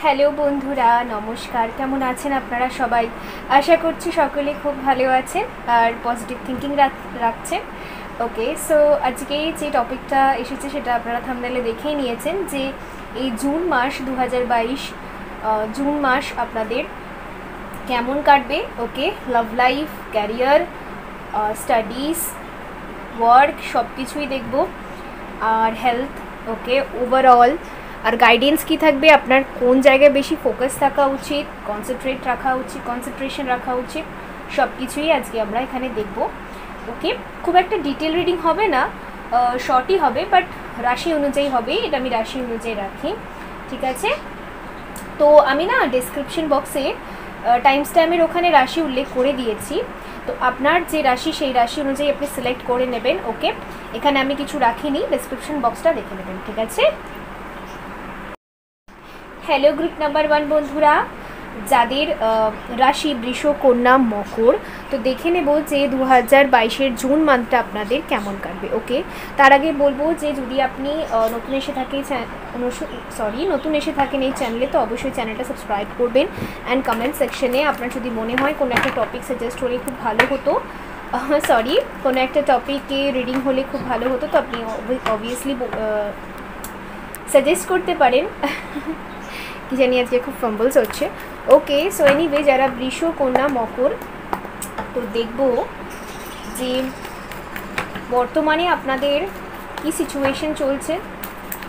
Hello বন্ধুরা, নমস্কার। কেমন আছেন আপনারা সবাই? আশা করছি সকলে খুব ভালো আছেন আর পজিটিভ থিঙ্কিং রাখছেন। ওকে, সো আজকে যে টপিকটা এসেছে সেটা আপনারা থাম্বনেলে দেখেই নিয়েছেন যে এই জুন মাস 2022 জুন মাস আপনাদের কেমন কাটবে। Okay, love life, career, studies, work সব কিছুই দেখব, আর হেলথ। ওকে, ওভারঅল আর গাইডেন্স কী থাকবে, আপনার কোন জায়গায় বেশি ফোকাস থাকা উচিত, কনসেন্ট্রেশন রাখা উচিত, সব কিছুই আজকে আমরা এখানে দেখব। ওকে, খুব একটা ডিটেল রিডিং হবে না, শর্টই হবে, বাট রাশি অনুযায়ী হবে, এটা আমি রাশি অনুযায়ী রাখি, ঠিক আছে। তো আমি না ডেসক্রিপশন বক্সে টাইম স্ট্যাম্পের ওখানে রাশি উল্লেখ করে দিয়েছি, তো আপনার যে রাশি সেই রাশি অনুযায়ী আপনি সিলেক্ট করে নেবেন। ওকে, এখানে আমি কিছু রাখিনি, ডেসক্রিপশন বক্সটা দেখে নেবেন, ঠিক আছে। হ্যালো গ্রুপ নাম্বার 1 বন্ধুরা, যাদের রাশি বৃষ, কন্যা, মকর, তো দেখে নেব যে 2022-এর জুন মান্থটা আপনাদের কেমন কাটবে। ওকে, তার আগে বলবো যে যদি আপনি নতুন এসে থাকেন এই চ্যানেলে, তো অবশ্যই চ্যানেলটা সাবস্ক্রাইব করবেন অ্যান্ড কমেন্ট সেকশনে আপনার যদি মনে হয় কোনো একটা টপিক সাজেস্ট হলে খুব ভালো হতো, কোনো একটা টপিকে রিডিং হলে খুব ভালো হতো, তো আপনি অবভিয়াসলি সাজেস্ট করতে পারেন। কি জানি আজকে খুব ফাম্বলস হচ্ছে। ওকে, সো এনিওয়ে, যারা বৃষ, কন্যা, মকর, তো দেখব যে বর্তমানে আপনাদের কি সিচুয়েশন চলছে।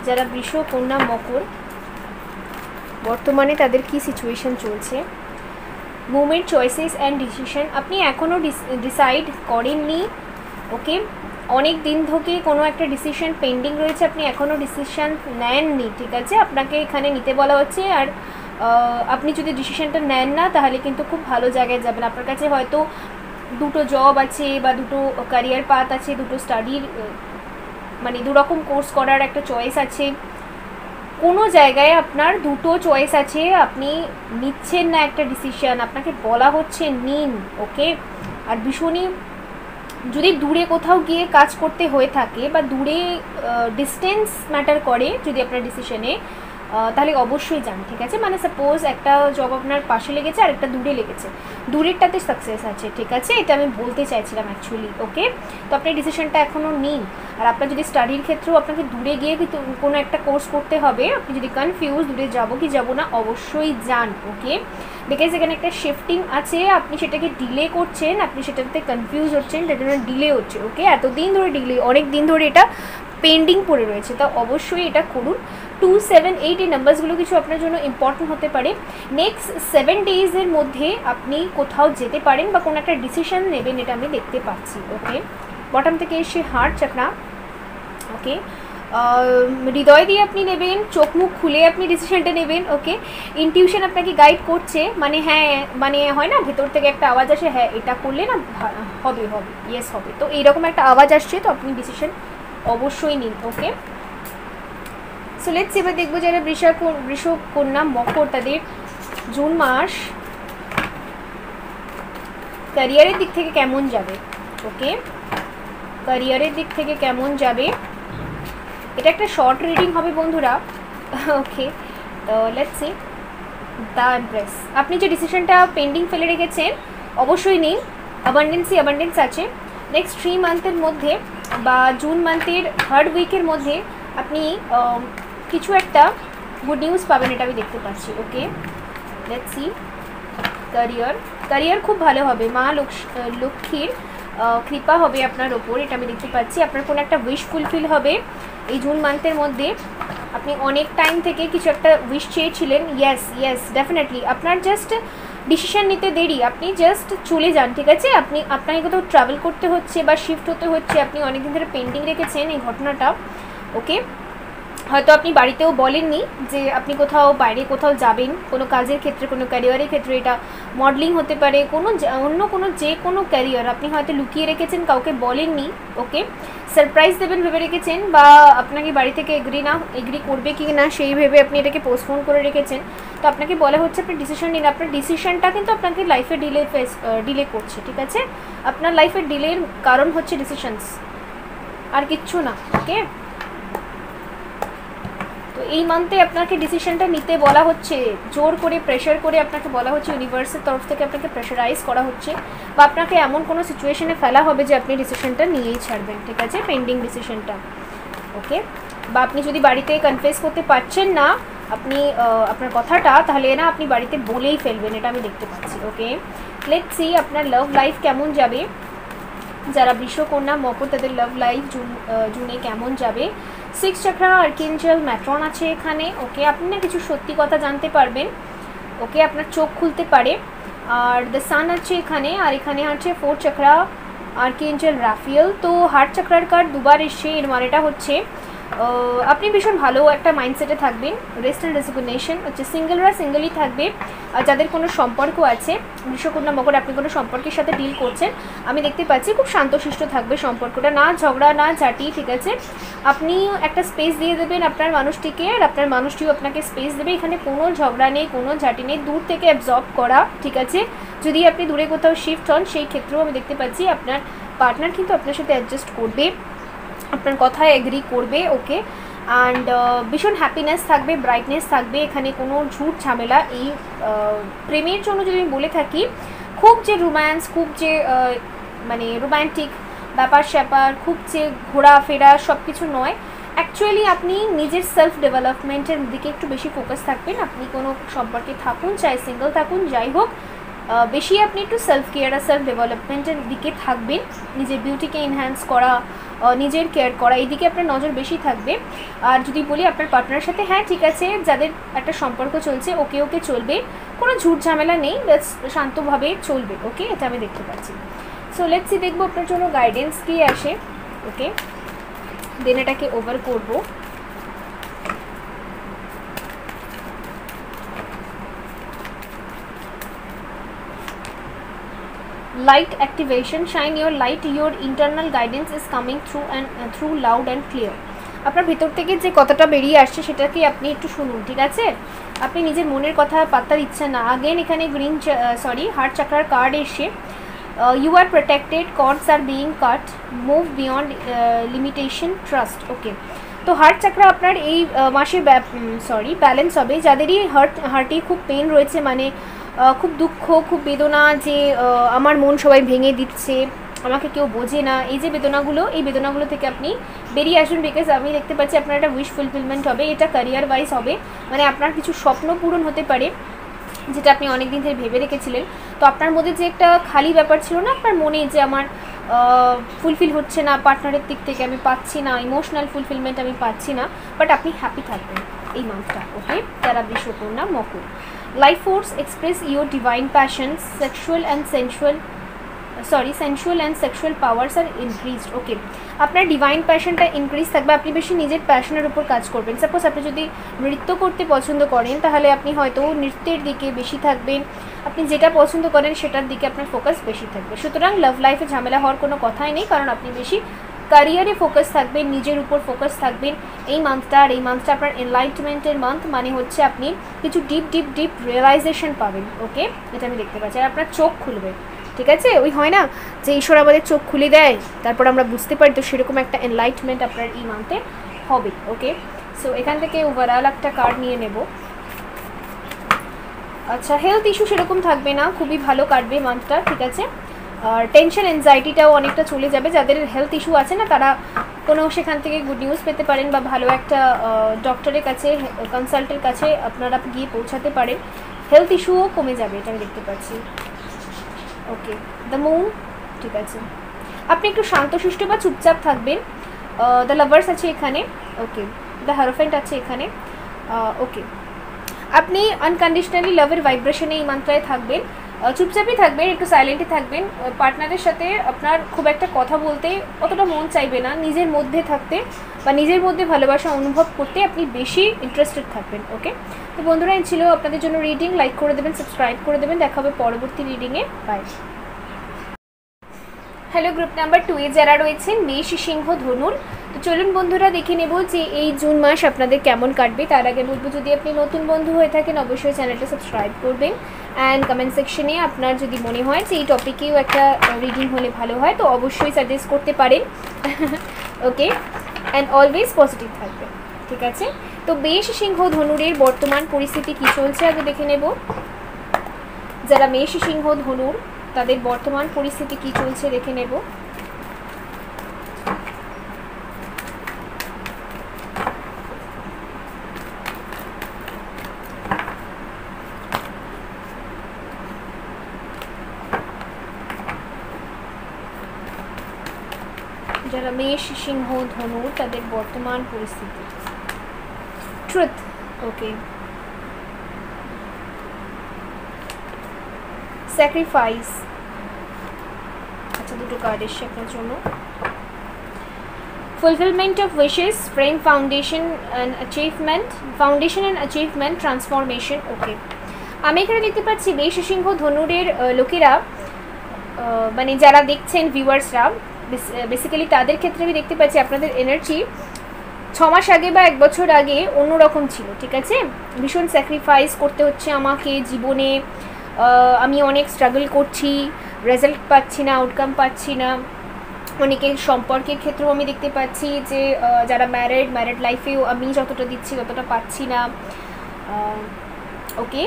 যারা বৃষ, কন্যা, মকর, বর্তমানে তাদের কি সিচুয়েশন চলছে। মুভমেন্ট, চয়েসেস অ্যান্ড ডিসিশন, আপনি এখনও ডিসাইড করেননি। ওকে, অনেক দিন থেকে কোনো একটা ডিসিশন পেন্ডিং রয়েছে, আপনি এখনও ডিসিশান নেননি, ঠিক আছে। আপনাকে এখানে নিতে বলা হচ্ছে, আর আপনি যদি ডিসিশানটা নেন না তাহলে কিন্তু খুব ভালো জায়গায় যাবেন। আপনার কাছে হয়তো দুটো জব আছে বা দুটো ক্যারিয়ার পাথ আছে, দুটো স্টাডির মানে দুরকম কোর্স করার একটা চয়েস আছে, কোনো জায়গায় আপনার দুটো চয়েস আছে, আপনি নিচ্ছেন না একটা ডিসিশান, আপনাকে বলা হচ্ছে নিন। ওকে, আর ভীষণই যদি দূরে কোথাও গিয়ে কাজ করতে হয়ে থাকে বা দূরে ডিস্টেন্স ম্যাটার করে যদি আপনার ডিসিশনে, তাহলে অবশ্যই যান, ঠিক আছে। মানে সাপোজ একটা জব আপনার পাশে লেগেছে আর একটা দূরে লেগেছে, দূরেরটাতে সাকসেস আছে, ঠিক আছে, এটা আমি বলতে চাইছিলাম অ্যাকচুয়ালি। ওকে, তো আপনি ডিসিশনটা এখনও নিন। আর আপনার যদি স্টাডির ক্ষেত্রেও আপনাকে দূরে গিয়ে কোনো একটা কোর্স করতে হবে, আপনি যদি কনফিউজ দূরে যাবো কি যাবো না, অবশ্যই যান। ওকে, বিকজ এখানে একটা শিফটিং আছে, আপনি সেটাকে ডিলে করছেন, আপনি সেটাতে কনফিউজ হচ্ছেন, তার জন্য ডিলে হচ্ছে। ওকে, এতদিন ধরে ডিলে, অনেক দিন ধরে এটা পেন্ডিং পড়ে রয়েছে, তো অবশ্যই এটা করুন। 2, 7, 8 এই নাম্বারসগুলো কিছু আপনার জন্য ইম্পর্টেন্ট হতে পারে। নেক্সট 7 ডেজের মধ্যে আপনি কোথাও যেতে পারেন বা কোনো একটা ডিসিশন নেবেন, এটা আমি দেখতে পাচ্ছি। ওকে, বটম থেকে এসে হার্ট চাকরা। ওকে, হৃদয় দিয়ে আপনি নেবেন, চোখ মুখ খুলে আপনি ডিসিশনটা নেবেন। ওকে, ইনটিউশন আপনাকে গাইড করছে, মানে হ্যাঁ, মানে হয় না ভেতর থেকে একটা আওয়াজ আসে, হ্যাঁ এটা করলে না হবে, ইয়েস হবে, তো এইরকম একটা আওয়াজ আসছে, তো আপনি ডিসিশন অবশ্যই নিন। ওকে, সো লেটস এবার দেখবো যারা বৃষ, কন্যা, মকর, তাদের জুন মাস ক্যারিয়ারের দিক থেকে কেমন যাবে। ওকে, ক্যারিয়ারের দিক থেকে কেমন যাবে, এটা একটা শর্ট রিডিং হবে বন্ধুরা। ওকে, তো লেটস সি দ্য এমপ্রেস। আপনি যে ডিসিশনটা পেন্ডিং ফেলে রেখেছেন অবশ্যই নিন, অ্যাবান্ডেন্স আছে। নেক্সট 3 মান্থের মধ্যে বা জুন মান্থের 3rd উইকের মধ্যে আপনি কিছু একটা গুড নিউজ পাবেন, এটা আমি দেখতে পাচ্ছি। ওকে, লেটস সি। ক্যারিয়ার খুব ভালো হবে, মা লক্ষ্মীর কৃপা হবে আপনার ওপর, এটা আমি দেখতে পাচ্ছি। আপনার কোনো একটা উইশ ফুলফিল হবে এই জুন মান্থের মধ্যে। আপনি অনেক টাইম থেকে কিছু একটা উইশ চেয়েছিলেন, ইয়েস ডেফিনেটলি। আপনার জাস্ট ডিসিশন নিতে দেরি, আপনি জাস্ট চলে যান, ঠিক আছে। আপনাকে কোথাও ট্রাভেল করতে হচ্ছে বা শিফট হতে হচ্ছে, আপনি অনেকদিন ধরে পেন্ডিং রেখেছেন এই ঘটনাটা। ওকে, হয়তো আপনি বাড়িতেও বলেননি যে আপনি কোথাও বাইরে কোথাও যাবেন, কোনো কাজের ক্ষেত্রে, কোনো ক্যারিয়ারের ক্ষেত্রে, এটা মডেলিং হতে পারে, অন্য কোনো যে কোনো ক্যারিয়ার আপনি হয়তো লুকিয়ে রেখেছেন, কাউকে বলেননি। ওকে, সারপ্রাইজ দেবেন ভেবে রেখেছেন, বা আপনাকে বাড়ি থেকে এগ্রি করবে কি না সেই ভেবে আপনি এটাকে পোস্টপোন করে রেখেছেন, তো আপনাকে বলা হচ্ছে আপনি ডিসিশন নিন। আপনার ডিসিশনটা কিন্তু আপনাকে লাইফে ডিলে করছে, ঠিক আছে। আপনার লাইফের ডিলের কারণ হচ্ছে ডিসিশনস, আর কিচ্ছু না। ওকে, তো তো এই মান্থে আপনাকে ডিসিশনটা নিতে বলা হচ্ছে, জোর করে প্রেশার করে আপনাকে বলা হচ্ছে, ইউনিভার্সের তরফ থেকে আপনাকে প্রেশারাইজ করা হচ্ছে, বা আপনাকে এমন কোনো সিচুয়েশনে ফেলা হবে যে আপনি ডিসিশনটা নিয়েই ছাড়বেন, ঠিক আছে, পেন্ডিং ডিসিশনটা। ওকে, বা আপনি যদি বাড়িতে কনফেস করতে পারছেন না আপনি আপনার কথাটা, তাহলে না আপনি বাড়িতে বলেই ফেলবেন, এটা আমি দেখতে পাচ্ছি। ওকে, লেটস সি আপনার লাভ লাইফ কেমন যাবে। যারা বৃষকন্যা মকর তাদের লাভ লাইফ জুনে কেমন যাবে। 6 চক্রা আর্কেঞ্জেল ম্যাট্রন আছে এখানে। ওকে, আপনি না কিছু সত্যি কথা জানতে পারবেন। ওকে, আপনার চোখ খুলতে পারে। আর দ্য সান আছে এখানে, আর এখানে আছে 4 চক্রা আর্কেঞ্জেল রাফিয়েল। তো হার্ট চক্রার কার্ড দুবার এসছে, এর মানেটা হচ্ছে আপনি ভীষণ ভালো একটা মাইন্ডসেটে থাকবেন। রেস্ট অ্যান্ড রেজিগনেশন হচ্ছে, সিঙ্গেলরা সিঙ্গেলই থাকবে। আর যাদের কোনো সম্পর্ক আছে বৃষকন্যা মকর, আপনি কোনো সম্পর্কের সাথে ডিল করছেন, আমি দেখতে পাচ্ছি খুব শান্তশিষ্ট থাকবে সম্পর্কটা, না ঝগড়া না ঝাঁটি, ঠিক আছে। আপনি একটা স্পেস দিয়ে দেবেন আপনার মানুষটিকে, আর আপনার মানুষটিও আপনাকে স্পেস দেবে। এখানে কোনো ঝগড়া নেই, কোনো ঝাঁটি নেই, দূর থেকে অ্যাবজর্ব করা, ঠিক আছে। যদি আপনি দূরে কোথাও শিফট হন সেই ক্ষেত্রেও আমি দেখতে পাচ্ছি আপনার পার্টনার কিন্তু আপনার সাথে অ্যাডজাস্ট করবে, আপনার কথায় এগ্রি করবে। ওকে, অ্যান্ড ভীষণ হ্যাপিনেস থাকবে, ব্রাইটনেস থাকবে, এখানে কোনো ঝুট ঝামেলা এই প্রেমের জন্য যদি আমি বলে থাকি, খুব যে রোম্যান্স, খুব যে মানে রোম্যান্টিক ব্যাপার স্যাপার, খুব যে ঘোরাফেরা সব কিছু নয়। অ্যাকচুয়ালি আপনি নিজের সেলফ ডেভেলপমেন্টের দিকে একটু বেশি ফোকাস থাকবেন। আপনি কোনো সম্পর্কে থাকুন, চাই সিঙ্গেল থাকুন, যাই হোক, বেশি আপনি একটু সেলফ কেয়ার আর সেলফ ডেভেলপমেন্টের দিকে থাকবেন। নিজের বিউটিকে এনহ্যান্স করা, নিজের কেয়ার করা, এই দিকে আপনার নজর বেশি থাকবে। আর যদি বলি আপনার পার্টনারের সাথে, হ্যাঁ ঠিক আছে, যাদের একটা সম্পর্ক চলছে ওকে ওকে চলবে, কোনো ঝুট ঝামেলা নেই, ব্যাস শান্তভাবে চলবে। ওকে, এটা আমি দেখতে পাচ্ছি। সো লেটস সি, দেখবো আপনার জন্য গাইডেন্স কি আসে। ওকে, দেন এটাকে ওভার করবো। Light activation, shine your light, your internal guidance is coming through and through loud and clear. আপনার ভিতর থেকে যে কথাটা বেরিয়ে আসছে সেটাকে আপনি একটু শুনুন, ঠিক আছে। আপনি নিজের মনের কথা পাত্তা দিচ্ছেন না। আগেন এখানে গ্রিন হার্ট চাকরার কার্ড এসে, you are protected, cords are being cut, move beyond limitation, trust. Okay, তো হার্ট চাকরা আপনার এই মাসে ব্যালেন্স হবে। যাদেরই হার্টে খুব পেন রয়েছে, মানে খুব দুঃখ, খুব বেদনা, যে আমার মন সবাই ভেঙে দিচ্ছে, আমাকে কেউ বোঝে না, এই যে বেদনাগুলো, এই বেদনাগুলো থেকে আপনি বেরিয়ে আসুন। বিকজ আমি দেখতে পাচ্ছি আপনার একটা উইশ ফুলফিলমেন্ট হবে, এটা ক্যারিয়ার ওয়াইজ হবে, মানে আপনার কিছু স্বপ্ন পূরণ হতে পারে যেটা আপনি অনেক দিন ধরে ভেবে রেখেছিলেন। তো আপনার মধ্যে যে একটা খালি ব্যাপার ছিল না আপনার মনে, যে আমার ফুলফিল হচ্ছে না, পার্টনারের দিক থেকে আমি পাচ্ছি না, ইমোশনাল ফুলফিলমেন্ট আমি পাচ্ছি না, বাট আপনি হ্যাপি থাকবেন এই মান্থটা। ওকে, যারা বৃষকন্যা মকর। Life force, express your divine passions, sensual and sexual powers are increased. Okay, আপনার ডিভাইন প্যাশনটা ইনক্রিজ থাকবে, আপনি বেশি নিজের প্যাশনের উপর কাজ করবেন। সাপোজ আপনি যদি নৃত্য করতে পছন্দ করেন তাহলে আপনি হয়তো নৃত্যের দিকে বেশি থাকবেন, আপনি যেটা পছন্দ করেন সেটার দিকে আপনার ফোকাস বেশি থাকবে। সুতরাং লাভ লাইফে ঝামেলা হওয়ার কোনো কথাই নেই, কারণ আপনি বেশি ক্যারিয়ারে ফোকাস থাকবেন, নিজের উপর ফোকাস থাকবেন এই মান্থটা। আর এই মান্থটা আপনার এনলাইটমেন্টের মান্থ, মানে হচ্ছে আপনি কিছু ডিপ রিয়েলাইজেশন পাবেন। ওকে, এটা আমি দেখতে পাচ্ছি। আর আপনার চোখ খুলবে, ঠিক আছে। ওই হয় না যে ঈশ্বর আমাদের চোখ খুলে দেয়, তারপর আমরা বুঝতে পারি, তো সেরকম একটা এনলাইটমেন্ট আপনার এই মান্থে হবে। ওকে, সো এখান থেকে ওভারঅল একটা কার্ড নিয়ে নেব। আচ্ছা, হেলথ ইস্যু সেরকম থাকবে না, খুবই ভালো কাটবে মান্থটা, ঠিক আছে। আর টেনশন অ্যাংজাইটিটাও অনেকটা চলে যাবে। যাদের হেলথ ইস্যু আছে না তারা কোনো সেখান থেকে গুড নিউজ পেতে পারেন, বা ভালো একটা ডক্টরের কাছে, কনসাল্টের কাছে আপনারা গিয়ে পৌঁছাতে পারেন। হেলথ ইস্যুও কমে যাবে, এটা আমি দেখতে পাচ্ছি। ওকে, দ্য মুন, ঠিক আছে। আপনি একটু শান্তশিষ্ট বা চুপচাপ থাকবেন। দ্য লাভার্স আছে এখানে। ওকে, দ্য হারোফেন্ট আছে এখানে। ওকে, আপনি আনকন্ডিশনালি লাভের ভাইব্রেশনে এই মাত্রায় থাকবেন, চুপচাপই থাকবেন, একটু সাইলেন্টই থাকবেন। পার্টনারের সাথে আপনার খুব একটা কথা বলতে অতটা মন চাইবে না, নিজের মধ্যে থাকতে বা নিজের মধ্যে ভালোবাসা অনুভব করতে আপনি বেশি ইন্টারেস্টেড থাকবেন। ওকে, তো বন্ধুরা এই ছিল আপনাদের জন্য রিডিং। লাইক করে দেবেন, সাবস্ক্রাইব করে দেবেন, দেখা হবে পরবর্তী রিডিংয়ে। বাই। হ্যালো, গ্রুপ নাম্বার 2 এ যারা রয়েছেন মেষ, সিংহ, ধনুর, তো চলুন বন্ধুরা দেখে নেব যে এই জুন মাস আপনাদের কেমন কাটবে। তার আগে বলবো, যদি আপনি নতুন বন্ধু হয়ে থাকেন অবশ্যই চ্যানেলটা সাবস্ক্রাইব করবেন, অ্যান্ড কমেন্ট সেকশনে আপনার যদি মনে হয় যে এই টপিকেও একটা রিডিং হলে ভালো হয় তো অবশ্যই সাজেস্ট করতে পারেন। ওকে, অ্যান্ড অলওয়েজ পজিটিভ থাকবেন, ঠিক আছে। তো মেষ সিংহ ধনুরের বর্তমান পরিস্থিতি কী চলছে আগে দেখে নেব। যারা মেষ সিংহ ধনুর তাদের বর্তমান পরিস্থিতি কী চলছে দেখে নেব। যারা মেষ সিংহ ধনু তাদের বর্তমান পরিস্থিতি, ট্রুথ, ওকে, স্যাক্রিফাইস, আচ্ছা দুটো কার্ড এসছে আপনার জন্য। Fulfilment of wishes, frame, foundation and achievement, transformation, okay. আমি এখানে দেখতে পাচ্ছি মেষ সিংহ ধনুরের লোকেরা, মানে যারা দেখছেন ভিউয়ার্সরা, বেসিক্যালি তাদের ক্ষেত্রে আমি দেখতে পাচ্ছি আপনাদের এনার্জি 6 মাস আগে বা 1 বছর আগে অন্যরকম ছিল, ঠিক আছে। ভীষণ স্যাক্রিফাইস করতে হচ্ছে আমাকে জীবনে, আমি অনেক স্ট্রাগল করছি, রেজাল্ট পাচ্ছি না, আউটকাম পাচ্ছি না। অনেকের সম্পর্কের ক্ষেত্রেও আমি দেখতে পাচ্ছি যে যারা ম্যারিড লাইফেও আমি যতটা দিচ্ছি ততটা পাচ্ছি না, ওকে।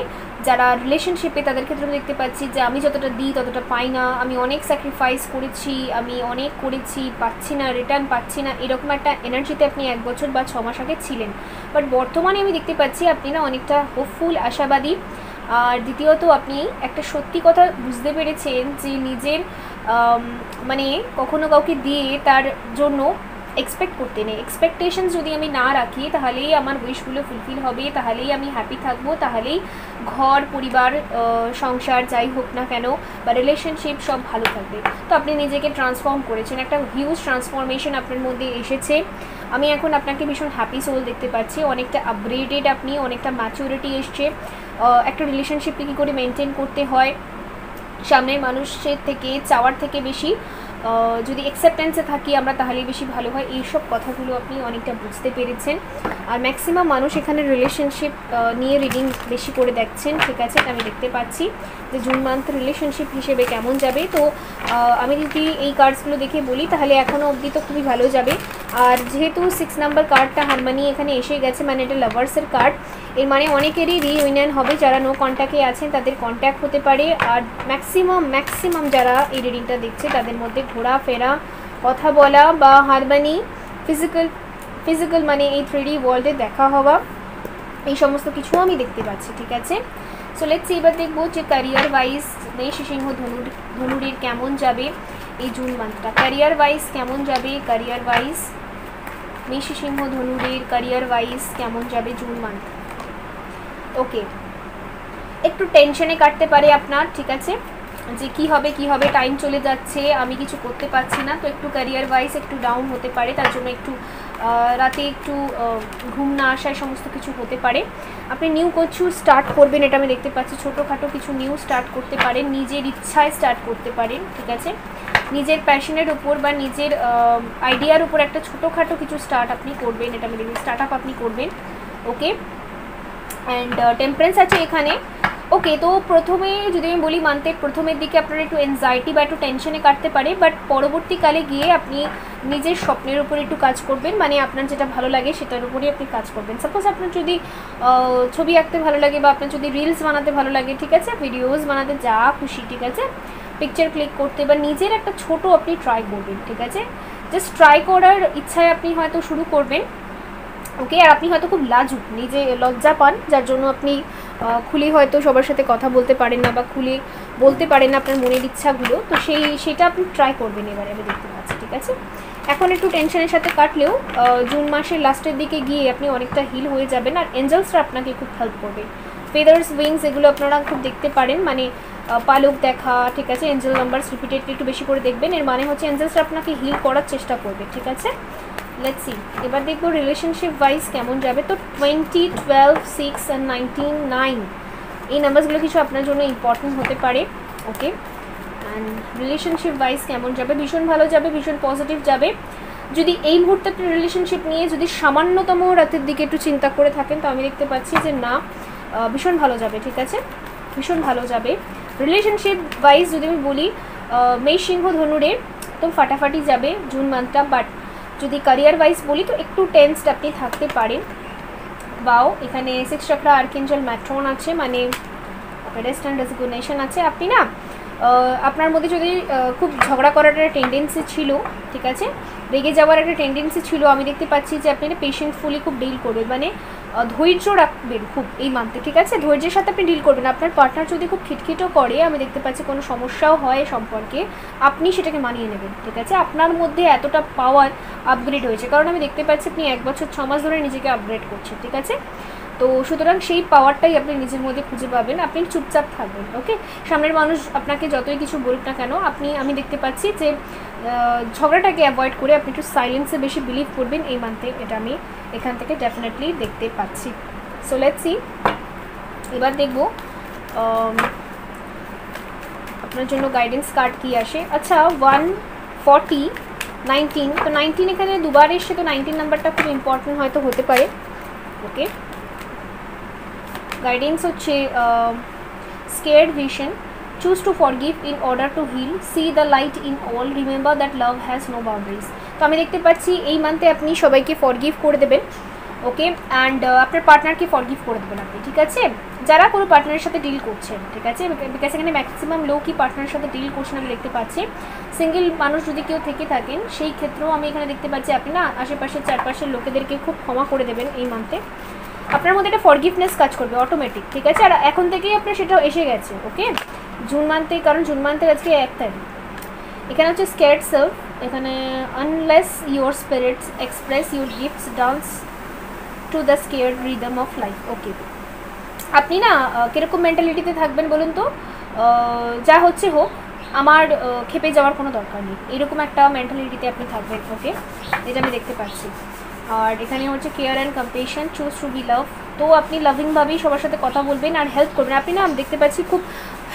যারা রিলেশনশিপে তাদের ক্ষেত্রে আমি দেখতে পাচ্ছি যে আমি যতটা দিই ততটা পাই না, আমি অনেক স্যাক্রিফাইস করেছি, আমি অনেক করেছি, পাচ্ছি না, রিটার্ন পাচ্ছি না, এরকম একটা এনার্জিতে আপনি 1 বছর বা 6 মাস আগে ছিলেন। বাট বর্তমানে আমি দেখতে পাচ্ছি আপনি না অনেকটা হোপফুল, আশাবাদী। আর দ্বিতীয়ত আপনি একটা সত্যি কথা বুঝতে পেরেছেন যে নিজের মানে কখনো কাউকে দিয়ে তার জন্য এক্সপেক্ট করতে নেই। এক্সপেকটেশনস যদি আমি না রাখি তাহলেই আমার উইশগুলো ফুলফিল হবে, তাহলেই আমি হ্যাপি থাকবো, তাহলেই ঘর পরিবার সংসার যাই হোক না কেন বা রিলেশনশিপ সব ভালো থাকবে। তো আপনি নিজেকে ট্রান্সফর্ম করেছেন, একটা হিউজ ট্রান্সফরমেশন আপনার মধ্যে এসেছে। আমি এখন আপনাকে ভীষণ হ্যাপি সোল দেখতে পাচ্ছি, অনেকটা আপগ্রেডেড আপনি, অনেকটা ম্যাচুরিটি এসছে। একটা রিলেশনশিপকে কী করে মেনটেন করতে হয়, সামনের মানুষের থেকে চাওয়ার থেকে বেশি যদি অ্যাকসেপ্টেন্সে থাকি আমরা তাহলেই বেশি ভালো হয়, এইসব কথাগুলো আপনি অনেকটা বুঝতে পেরেছেন। আর ম্যাক্সিমাম মানুষ এখানে রিলেশনশিপ নিয়ে রিডিং বেশি করে দেখছেন, ঠিক আছে। আমি দেখতে পাচ্ছি যে জুন মান্থ রিলেশনশিপ হিসেবে কেমন যাবে। তো আমি যদি এই কার্ডসগুলো দেখে বলি তাহলে এখনও অবধি তো খুবই ভালো যাবে। আর যেহেতু 6 নাম্বার কার্ডটা হারমানি এখানে এসে গেছে, মানে এটা লাভার্সের কার্ড, এর মানে অনেকেরই রিইউনিয়ন হবে। যারা নো কন্ট্যাক্টে আছেন তাদের কন্ট্যাক্ট হতে পারে। আর ম্যাক্সিমাম যারা এই রিডিংটা দেখছে তাদের মধ্যে ঘোরাফেরা, কথা বলা বা হারমানি, ফিজিক্যাল মানে এই 3D ওয়ার্ল্ডে দেখা হওয়া, এই সমস্ত কিছু আমি দেখতে পাচ্ছি, ঠিক আছে। সো লেটস সি, এবার দেখবো যে ক্যারিয়ার ওয়াইজ মেষ সিংহ ধনুরের কেমন যাবে এই জুন মান্থটা। ক্যারিয়ার ওয়াইজ কেমন যাবে, ক্যারিয়ার ওয়াইজ মেষ সিংহ ধনুরের ক্যারিয়ার ওয়াইজ কেমন যাবে জুন মান্থ। ওকে, একটু টেনশনে কাটতে পারে আপনার, ঠিক আছে, যে কি হবে, টাইম চলে যাচ্ছে, আমি কিছু করতে পারছি না। তো একটু ক্যারিয়ার ওয়াইজ একটু ডাউন হতে পারে, তার জন্য একটু রাতে একটু ঘুম না আসায় সমস্ত কিছু হতে পারে। আপনি নিউ কিছু স্টার্ট করবেন, এটা আমি দেখতে পাচ্ছি। ছোটোখাটো কিছু নিউ স্টার্ট করতে পারেন, নিজের ইচ্ছায় স্টার্ট করতে পারেন, ঠিক আছে। নিজের প্যাশনের উপর বা নিজের আইডিয়ার উপর একটা ছোটোখাটো কিছু স্টার্ট আপনি করবেন, এটা আমি দেখি স্টার্ট আপ আপনি করবেন, ওকে। অ্যান্ড টেম্পারেন্স আছে এখানে, ওকে। তো প্রথমে যদি আমি বলি মান্থের প্রথমের দিকে আপনার একটু এনজাইটি বা একটু টেনশনে কাটতে পারে, বাট পরবর্তীকালে গিয়ে আপনি নিজের স্বপ্নের উপর একটু কাজ করবেন, মানে আপনার যেটা ভালো লাগে সেটার উপরেই আপনি কাজ করবেন। সাপোজ আপনার যদি ছবি আঁকতে ভালো লাগে বা আপনার যদি রিলস বানাতে ভালো লাগে, ঠিক আছে, ভিডিওস বানাতে যা খুশি, ঠিক আছে, পিকচার ক্লিক করতে বা নিজের একটা ছোট আপনি ট্রাই করবেন, ঠিক আছে। জাস্ট ট্রাই করার ইচ্ছায় আপনি হয়তো শুরু করবেন, ওকে। আর আপনি হয়তো খুব লাজুক, নিজে লজ্জা পান, যার জন্য আপনি খুলে হয়তো সবার সাথে কথা বলতে পারেন না বা খুলে বলতে পারেন না আপনার মনের ইচ্ছাগুলো। তো সেটা আপনি ট্রাই করবেন এবারে, আমি দেখতে পাচ্ছি, ঠিক আছে। এখন একটু টেনশনের সাথে কাটলেও জুন মাসের লাস্টের দিকে গিয়ে আপনি অনেকটা হিল হয়ে যাবেন। আর এঞ্জেলসরা আপনাকে খুব হেল্প করবে, ফেদার্স, উইংস, এগুলো আপনারা খুব দেখতে পারেন, মানে পালক দেখা, ঠিক আছে। এঞ্জেল নাম্বারস রিপিটেডলি একটু বেশি করে দেখবেন, এর মানে হচ্ছে এঞ্জেলসরা আপনাকে হিল করার চেষ্টা করবে, ঠিক আছে। লেটস সি, এবার দেখবো রিলেশনশিপ ওয়াইজ কেমন যাবে। তো 20, 12, 6 and 19, 9 এই নাম্বারসগুলো কিছু আপনার জন্য ইম্পর্টেন্ট হতে পারে, ওকে। অ্যান্ড রিলেশনশিপ ওয়াইজ কেমন যাবে, ভীষণ ভালো যাবে, ভীষণ পজিটিভ যাবে। যদি এই মুহূর্তে আপনি রিলেশনশিপ নিয়ে যদি সামান্যতম রাতের দিকে একটু চিন্তা করে থাকেন, তো আমি দেখতে পাচ্ছি যে না, ভীষণ ভালো যাবে, ঠিক আছে, ভীষণ ভালো যাবে। রিলেশনশিপ ওয়াইজ যদি আমি বলি মেষ সিংহ ধনুরে তো ফাটাফাটি যাবে জুন মান্থটা। বাট যদি ক্যারিয়ার ওয়াইজ বলি তো একটু টেন্সড আপনি থাকতে পারেন, বাও, এখানে 6 চক্রা আর্কেঞ্জেল ম্যাট্রন আছে, মানে রেস্ট অ্যান্ড রেজিগনেশন আছে। আপনি না আপনার মধ্যে যদি খুব ঝগড়া করার একটা টেন্ডেন্সি ছিল, ঠিক আছে, রেগে যাওয়ার একটা টেন্ডেন্সি ছিল, আমি দেখতে পাচ্ছি যে আপনি না পেশেন্টফুলি খুব ডিল করবেন, মানে ধৈর্য রাখবেন খুব এই মান্থে, ঠিক আছে, ধৈর্যের সাথে আপনি ডিল করবেন। আপনার পার্টনার যদি খুব খিটখিটও করে, আমি দেখতে পাচ্ছি কোনো সমস্যাও হয় সম্পর্কে, আপনি সেটাকে মানিয়ে নেবেন, ঠিক আছে। আপনার মধ্যে এতটা পাওয়ার আপগ্রেড হয়েছে, কারণ আমি দেখতে পাচ্ছি আপনি 1 বছর 6 মাস ধরে নিজেকে আপগ্রেড করছেন, ঠিক আছে। তো সুতরাং সেই পাওয়ারটাই আপনি নিজের মধ্যে খুঁজে পাবেন। আপনি চুপচাপ থাকবেন, ওকে। সামনের মানুষ আপনাকে যতই কিছু বলুক না কেন, আমি দেখতে পাচ্ছি যে ঝগড়াটাকে অ্যাভয়েড করে আপনি একটু সাইলেন্সে বেশি বিলিভ করবেন এই মান্থে, এটা আমি এখান থেকে ডেফিনেটলি দেখতে পাচ্ছি। সো লেটস সি, এবার দেখব আপনার জন্য গাইডেন্স কার্ড কি আসে। আচ্ছা, 140, 19, তো 19 এখানে দুবার এসে, তো 19 নাম্বারটা খুব ইম্পর্টেন্ট হয়তো হতে পারে, ওকে। গাইডেন্স হচ্ছে scared vision, choose to forgive in order to heal, see the light in all, remember that love has no boundaries। তো আমি দেখতে পাচ্ছি এই মান্থে আপনি সবাইকে ফরগিভ করে দেবেন, ওকে, অ্যান্ড আপনার পার্টনারকে ফরগিভ করে দেবেন আপনি, ঠিক আছে, যারা কোনো পার্টনারের সাথে ডিল করছেন, ঠিক আছে, বিকজ এখানে ম্যাক্সিমাম লোকই পার্টনারের সাথে ডিল করছেন আমি দেখতে পাচ্ছি। সিঙ্গেল মানুষ যদি কেউ থেকে থাকেন, সেই ক্ষেত্রেও আমি এখানে দেখতে পাচ্ছি আপনি না আশেপাশের চারপাশের লোকেদেরকে খুব ক্ষমা করে দেবেন এই মান্থে। আপনার মধ্যে একটা ফরগিভনেস কাজ করবে অটোমেটিক, ঠিক আছে, আর এখন থেকেই আপনার সেটা এসে গেছে, ওকে, জুন মান্থে, কারণ জুন মান্থের আজকে 1 তারিখ। এখানে হচ্ছে স্কেয়ার্ড সেলফ, এখানে unleash your spirits express your gifts dance to the scared rhythm of life, okay. আপনি না কীরকম মেন্টালিটিতে থাকবেন বলুন তো, যা হচ্ছে হোক, আমার খেপে যাওয়ার কোনো দরকার নেই, এরকম একটা মেন্টালিটিতে আপনি থাকবেন, ওকে, এটা আমি দেখতে পাচ্ছি। আর এখানে হচ্ছে care and compassion, choose to be love, তো আপনি লাভিংভাবেই সবার সাথে কথা বলবেন আর হেল্প করবেন। আপনি না আমি দেখতে পাচ্ছি খুব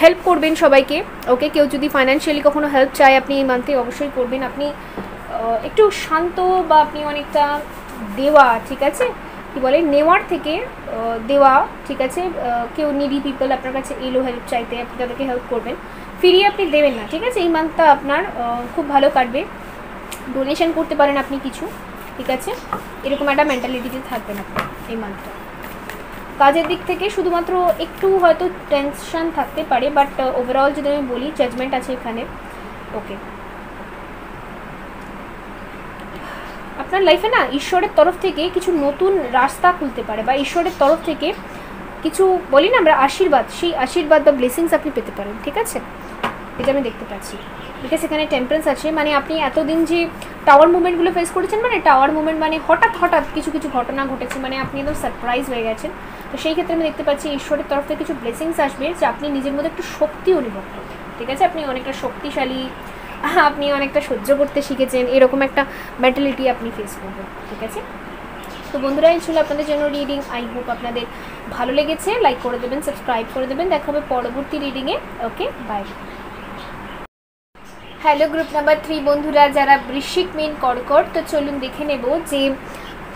হেল্প করবেন সবাইকে, ওকে। কেউ যদি ফাইন্যান্সিয়ালি কখনো হেল্প চায়, আপনি এই মান্থে অবশ্যই করবেন। আপনি একটু শান্ত, বা আপনি অনেকটা দেওয়া, ঠিক আছে, কী বলে, নেওয়ার থেকে দেওয়া, ঠিক আছে। কেউ নিডি পিপল আপনার কাছে এলো হেল্প চাইতে, আপনি তাদেরকে হেল্প করবেন, ফিরিয়ে আপনি দেবেন না, ঠিক আছে। এই মান্থটা আপনার খুব ভালো কাটবে, ডোনেশন করতে পারেন আপনি কিছু, ঠিক আছে, এরকম একটা মেন্টালিটিতে থাকবেন আপনি এই মান্থটা। কাজের দিক থেকে শুধুমাত্র একটু হয়তো টেনশন থাকতে পারে, বাট ওভারঅল যদি আমি বলি জাজমেন্ট আছে এখানে, ওকে। আপনার লাইফে না ঈশ্বরের তরফ থেকে কিছু নতুন রাস্তা খুলতে পারে, বা ঈশ্বরের তরফ থেকে কিছু বলি না আমরা আশীর্বাদ, সেই আশীর্বাদ বা ব্লেসিংস আপনি পেতে পারেন, ঠিক আছে, এটা আমি দেখতে পাচ্ছি। বিকজ এখানে টেম্পারেন্স আছে, মানে আপনি এতদিন যে টাওয়ার মুভমেন্টগুলো ফেস করেছেন, মানে টাওয়ার মুভমেন্ট মানে হঠাৎ হঠাৎ কিছু কিছু ঘটনা ঘটেছে, মানে আপনি একদম সারপ্রাইজ হয়ে গেছেন। তো সেই ক্ষেত্রে আমি দেখতে পাচ্ছি ঈশ্বরের তরফ থেকে কিছু ব্লেসিংস আসবে, যে আপনি নিজের মধ্যে একটু শক্তি অনুভব করবেন, ঠিক আছে, আপনি অনেকটা শক্তিশালী, আপনি অনেকটা সহ্য করতে শিখেছেন, এরকম একটা মেন্টালিটি আপনি ফেস করবেন, ঠিক আছে। তো বন্ধুরা, এই ছিল আপনাদের জন্য রিডিং। আই হোপ আপনাদের ভালো লেগেছে, লাইক করে দেবেন, সাবস্ক্রাইব করে দেবেন, দেখা হবে পরবর্তী রিডিংয়ে, ওকে, বাই। হ্যালো গ্রুপ নাম্বার 3 বন্ধুরা, যারা বৃশ্চিক, মীন, কর্কট, তো চলুন দেখে নেব যে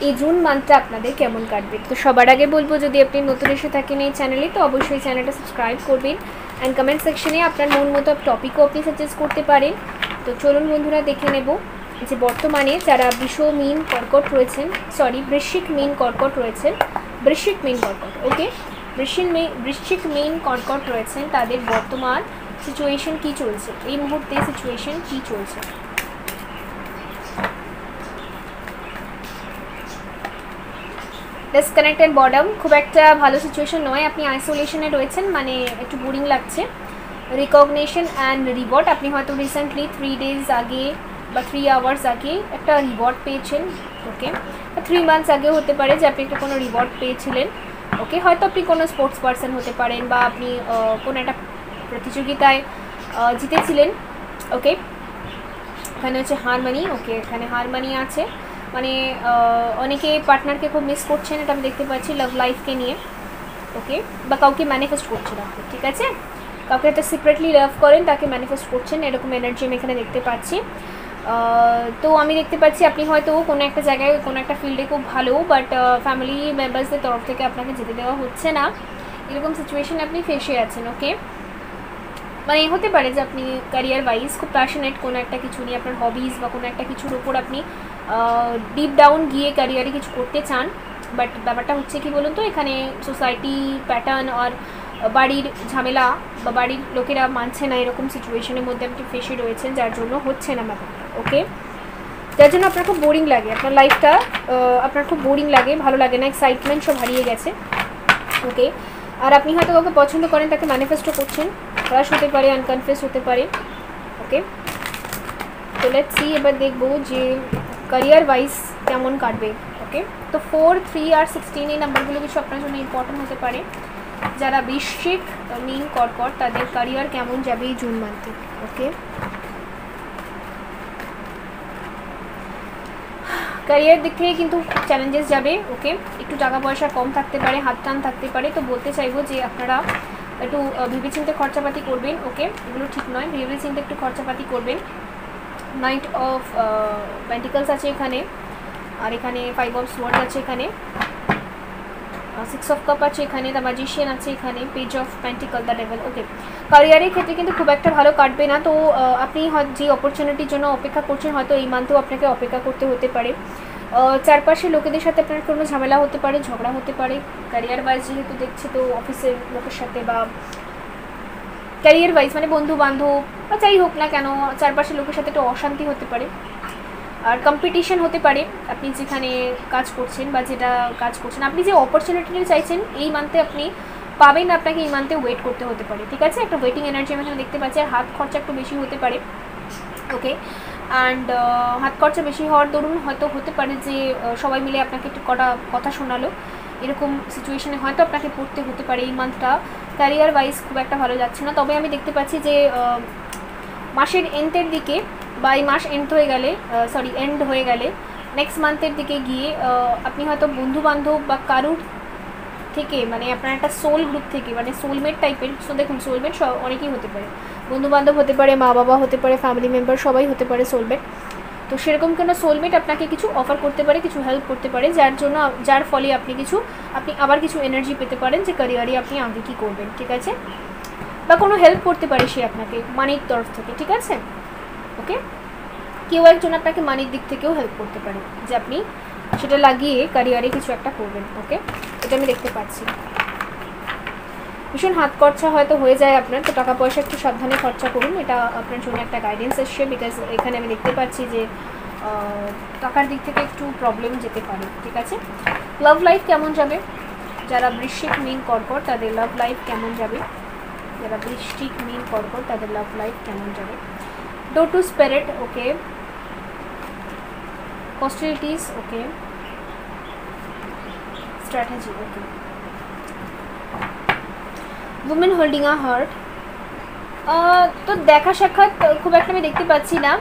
এই জুন মান্থটা আপনাদের কেমন কাটবে। তো সবার আগে বলবো, যদি আপনি নতুন এসে থাকেন এই চ্যানেলে, তো অবশ্যই চ্যানেলটা সাবস্ক্রাইব করবেন, অ্যান্ড কমেন্ট সেকশনে আপনার মন মতো টপিকও আপনি সাজেস্ট করতে পারেন। তো চলুন বন্ধুরা দেখে নেব যে বর্তমানে যারা বৃষ, মীন, কর্কট রয়েছেন, বৃশ্চিক, মীন, কর্কট রয়েছেন, বৃশ্চিক, মীন, কর্কট, ওকে, বৃশ্চিক, মীন, কর্কট রয়েছেন, তাদের বর্তমান সিচুয়েশন কি চলছে, এই মুহূর্তে সিচুয়েশন কি চলছে। ডিসকানেক্ট অ্যান্ড বর্ডাম, খুব একটা ভালো সিচুয়েশন নয়, আপনি আইসোলেশনে রয়েছেন, মানে একটু বোরিং লাগছে। রিকগনিশন অ্যান্ড রিওয়ার্ড, আপনি হয়তো রিসেন্টলি 3 ডেজ আগে বা 3 আওয়ার্স আগে একটা রিওয়ার্ড পেয়েছেন, ওকে, 3 মান্থস আগে হতে পারে যে আপনি একটা কোনো রিওয়ার্ড পেয়েছিলেন, ওকে, হয়তো আপনি কোনো স্পোর্টস পার্সন হতে পারেন, বা আপনি কোনো একটা প্রতিযোগিতায় জিতেছিলেন, ওকে। এখানে হচ্ছে হারমানি, ওকে, এখানে হারমানি আছে, মানে অনেকে পার্টনারকে খুব মিস করছেন, এটা আমি দেখতে পাচ্ছি লাভ লাইফকে নিয়ে, ওকে, বা কাউকে ম্যানিফেস্ট করছেন আপনি, ঠিক আছে, কাউকে একটা সিক্রেটলি লাভ করেন, তাকে ম্যানিফেস্ট করছেন, এরকম এনার্জি আমি এখানে দেখতে পাচ্ছি। তো আমি দেখতে পাচ্ছি আপনি হয়তো কোনো একটা জায়গায়, কোনো একটা ফিল্ডে খুব ভালো, বাট ফ্যামিলি মেম্বার্সদের তরফ থেকে আপনাকে যেতে দেওয়া হচ্ছে না, এরকম সিচুয়েশন আপনি ফেসে আছেন, ওকে। মানে হতে পারে যে আপনি ক্যারিয়ার ওয়াইজ খুব প্যাশনেট কোনো একটা কিছু নিয়ে, আপনার হবিজ বা কোনো একটা কিছুর উপর আপনি ডিপ ডাউন গিয়ে ক্যারিয়ারে কিছু করতে চান, বাট ব্যাপারটা হচ্ছে কি বলুন তো, এখানে সোসাইটি প্যাটার্ন আর বাড়ির ঝামেলা বা বাড়ির লোকেরা মানছে না, এরকম সিচুয়েশনের মধ্যে আপনি ফেসে রয়েছেন, যার জন্য হচ্ছে না ব্যাপারটা। ওকে, যার জন্য আপনার খুব বোরিং লাগে, আপনার লাইফটা আপনার খুব বোরিং লাগে, ভালো লাগে না, এক্সাইটমেন্ট সব হারিয়ে গেছে। ওকে, আর আপনি হয়তো কাউকে পছন্দ করেন, তাকে ম্যানিফেস্টও করছেন, ক্রাশ হতে পারে, আনকনফিউজ হতে পারে। ওকে, তো লেটস সি, এবার দেখবো যে ক্যারিয়ার ওয়াইজ কেমন কাটবে। ওকে, তো 4, 3 আর 16 এই নাম্বারগুলো কিছু আপনার জন্য ইম্পর্টেন্ট হতে পারে। যারা বৃশ্চিক, মীন, কর্কট, তাদের ক্যারিয়ার কেমন যাবে এই জুন মান্থে। ওকে, ক্যারিয়ার দিক থেকে কিন্তু চ্যালেঞ্জেস যাবে। ওকে, একটু টাকা পয়সা কম থাকতে পারে, হাত টান থাকতে পারে, তো বলতে চাইবো যে আপনারা একটু ভেবেচিন্তে খরচাপাতি করবেন। ওকে, এগুলো ঠিক নয়, ভেবেচিন্তে একটু খরচাপাতি করবেন। নাইট অফ পেন্টিকলস আছে এখানে, আর এখানে 5 অফ সোয়ার্ডস আছে এখানে, 6 অফ কাপ আছে এখানে, দ্য ম্যাজিশিয়ান আছে এখানে, page of pentacle, the devil. Okay, ক্যারিয়ারের ক্ষেত্রে কিন্তু খুব একটা ভালো কাটবে না। তো আপনি যে অপরচুনিটির জন্য অপেক্ষা করছেন, হয়তো এই মান্থেও আপনাকে অপেক্ষা করতে হতে পারে। চারপাশে লোকেদের সাথে আপনার কোনো ঝামেলা হতে পারে, ঝগড়া হতে পারে। ক্যারিয়ার ওয়াইজ যেহেতু দেখছি, তো অফিসের লোকের সাথে বা ক্যারিয়ার ওয়াইজ মানে বন্ধু বান্ধব বা যাই হোক না কেন, চারপাশের লোকের সাথে একটু অশান্তি হতে পারে। আর কম্পিটিশন হতে পারে, আপনি যেখানে কাজ করছেন বা যেটা কাজ করছেন, আপনি যে অপরচুনিটিটা চাইছেন এই মান্থে আপনি পাবেন, আপনাকে এই মান্থে ওয়েট করতে হতে পারে। ঠিক আছে, একটা ওয়েটিং এনার্জি আমি এখানে দেখতে পাচ্ছি। আর হাত খরচা একটু বেশি হতে পারে। ওকে, অ্যান্ড হাত খরচা বেশি হওয়ার দরুন হয়তো হতে পারে যে সবাই মিলে আপনাকে একটু কটা কথা শোনালো, এরকম সিচুয়েশনে হয়তো আপনাকে পড়তে হতে পারে। এই মান্থটা ক্যারিয়ার ওয়াইজ খুব একটা ভালো যাচ্ছে না। তবে আমি দেখতে পাচ্ছি যে মাসের এন্ডের দিকে বা এই মাস এন্ড হয়ে গেলে নেক্সট মান্থের দিকে গিয়ে আপনি হয়তো বন্ধুবান্ধব বা কারুর থেকে, মানে আপনার একটা সোল গ্রুপ থেকে, মানে সোলমেট টাইপের। সো দেখুন, সোলমেট অনেকেই হতে পারে, বন্ধুবান্ধব হতে পারে, মা বাবা হতে পারে, ফ্যামিলি মেম্বার, সবাই হতে পারে সোলমেট। তো সেরকম কোনো সোলমেট আপনাকে কিছু অফার করতে পারে, কিছু হেল্প করতে পারে, যার ফলে আপনি আবার কিছু এনার্জি পেতে পারেন যে ক্যারিয়ারে আপনি আগে কী করবেন। ঠিক আছে, বা কোনো হেল্প করতে পারে সে আপনাকে মানির তরফ থেকে। ঠিক আছে, ওকে, কেউ একজন আপনাকে মানির দিক থেকেও হেল্প করতে পারে যে আপনি সেটা লাগিয়ে ক্যারিয়ারে কিছু একটা করবেন। ওকে, এটা আমি দেখতে পাচ্ছি। ভীষণ হাত খরচা হয়তো হয়ে যায় আপনার, তো টাকা পয়সা একটু সাবধানে খরচা করুন, এটা আপনার জন্য একটা গাইডেন্স এসছে। বিকজ এখানে আমি দেখতে পাচ্ছি যে টাকার দিক থেকে একটু প্রবলেম যেতে পারে। ঠিক আছে, লাভ লাইফ কেমন যাবে? যারা বৃশ্চিক, মীন, কর্কট, তাদের লাভ লাইফ কেমন যাবে? যারা বৃশ্চিক, মীন, কর্কট, তাদের লাভ লাইফ কেমন যাবে? Door to spirit, okay, hostilities, okay, strategy, okay, women holding a heart, তো দেখা সাক্ষাৎ খুব একটা আমি দেখতে পাচ্ছি না।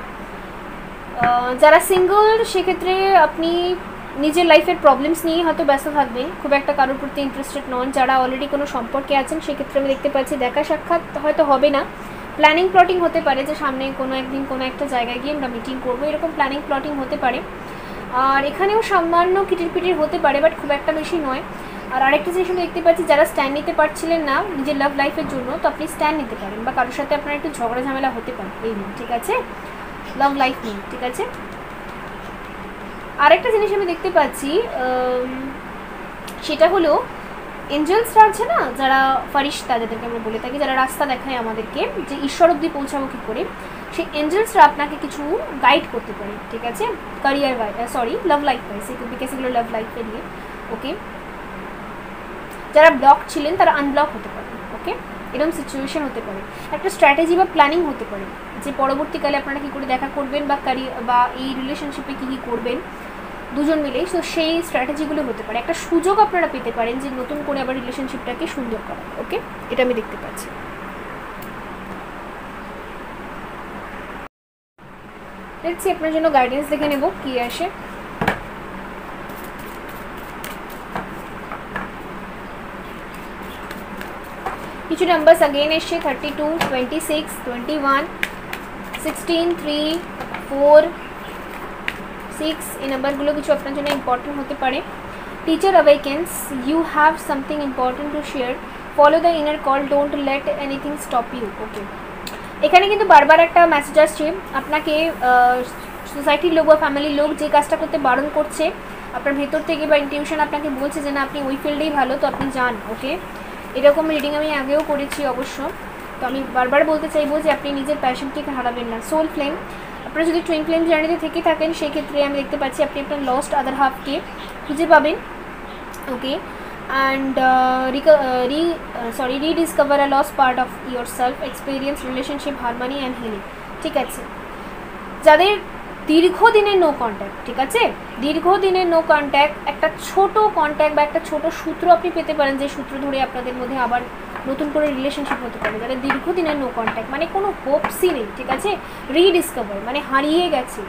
যারা সিঙ্গল, সেক্ষেত্রে আপনি নিজের লাইফের প্রবলেমস নিয়ে হয়তো ব্যস্ত থাকবেন, খুব একটা কারোর প্রতি ইন্টারেস্টেড নন। যারা অলরেডি কোনো সম্পর্কে আছেন, সেক্ষেত্রে আমি দেখতে পাচ্ছি দেখা সাক্ষাৎ হয়তো হবে না, প্ল্যানিং প্লটিং হতে পারে যে সামনে কোনো একদিন কোনো একটা জায়গায় গিয়ে আমরা মিটিং করবো, এরকম প্ল্যানিং প্লটিং হতে পারে। আর এখানেও সামান্য কিটিরপিটির হতে পারে, বাট খুব একটা বেশি নয়। আর আরেকটা জিনিস আমি দেখতে পাচ্ছি, যারা স্ট্যান্ড নিতে পারছিলেন না নিজের লাভ লাইফের জন্য, তো আপনি স্ট্যান্ড নিতে পারেন, বা কারোর সাথে আপনার একটু ঝগড়া ঝামেলা হতে পারে এই নিয়ে। ঠিক আছে, লাভ লাইফ নিয়ে। ঠিক আছে, আরেকটা জিনিস আমি দেখতে পাচ্ছি, সেটা হলো এঞ্জেলসরা আছে না, যারা ফারিস্তা যাদেরকে আমরা বলে থাকি, যারা রাস্তা দেখায় আমাদেরকে যে ঈশ্বর অব্দি পৌঁছাবো কী করে, সেই এঞ্জেলসরা আপনাকে কিছু গাইড করতে পারে। ঠিক আছে, career love life wise, because এগুলো লাভ লাইফে নিয়ে। ওকে, যারা ব্লক ছিলেন তারা আনব্লক হতে পারে। ওকে, এরকম সিচুয়েশন হতে পারে, একটা স্ট্র্যাটেজি বা প্ল্যানিং হতে পারে যে পরবর্তীকালে আপনারা কী করে দেখা করবেন বা এই রিলেশনশিপে কী কী করবেন দুজন মিলে। তো সেই স্ট্র্যাটেজিগুলো হতে পারে, একটা সুযোগ আপনারা পেতে পারেন যে নতুন করে আবার রিলেশনশিপটাকে সুন্দর করা। ওকে, এটা আমি দেখতে পাচ্ছি। দেখছি আপনার জন্য গাইডেন্স দেখে নেব কি আসে। কিছু নাম্বারস अगेन এসছে 32, 26, 21, 16, 3, 4, 6, এই নাম্বারগুলো কিছু আপনার জন্য ইম্পর্টেন্ট হতে পারে। Teacher awakens, you have something important to share, follow the inner call, don't let anything stop you. Okay, এখানে কিন্তু বারবার একটা মেসেজ আসছে, আপনাকে সোসাইটির লোক বা ফ্যামিলির লোক যে কাজটা করতে বারণ করছে আপনার ভেতর থেকে বা ইনটিউশন আপনাকে বলছে যে না আপনি ওই ফিল্ডেই ভালো, তো আপনি যান। ওকে, এরকম রিডিং আমি আগেও করেছি অবশ্য, তো আমি বারবার বলতে চাইবো যে আপনি নিজের প্যাশনটিকে হারাবেন না। সোল ফ্লেম, আপনারা যদি টুইন ফ্লেম জার্নিতে থেকে থাকেন সেই ক্ষেত্রে আমি দেখতে পাচ্ছি আপনি আপনার লস্ট আদার হাফকে খুঁজে পাবেন। Okay, and rediscover a lost part of your self, experience relationship harmony and healing. ঠিক আছে, যাদের দীর্ঘদিনের নো কন্ট্যাক্ট, ঠিক আছে, দীর্ঘদিনের নো কন্ট্যাক্ট, একটা ছোট কন্ট্যাক্ট বা একটা ছোট সূত্র আপনি পেতে পারেন, যে সূত্র ধরে আপনাদের মধ্যে আবার নতুন করে রিলেশনশিপ হতে পারে। যাদের দীর্ঘদিনের নো কন্ট্যাক্ট মানে কোনো হোপসই নেই, ঠিক আছে, রিডিসকভার মানে হারিয়ে গেছে,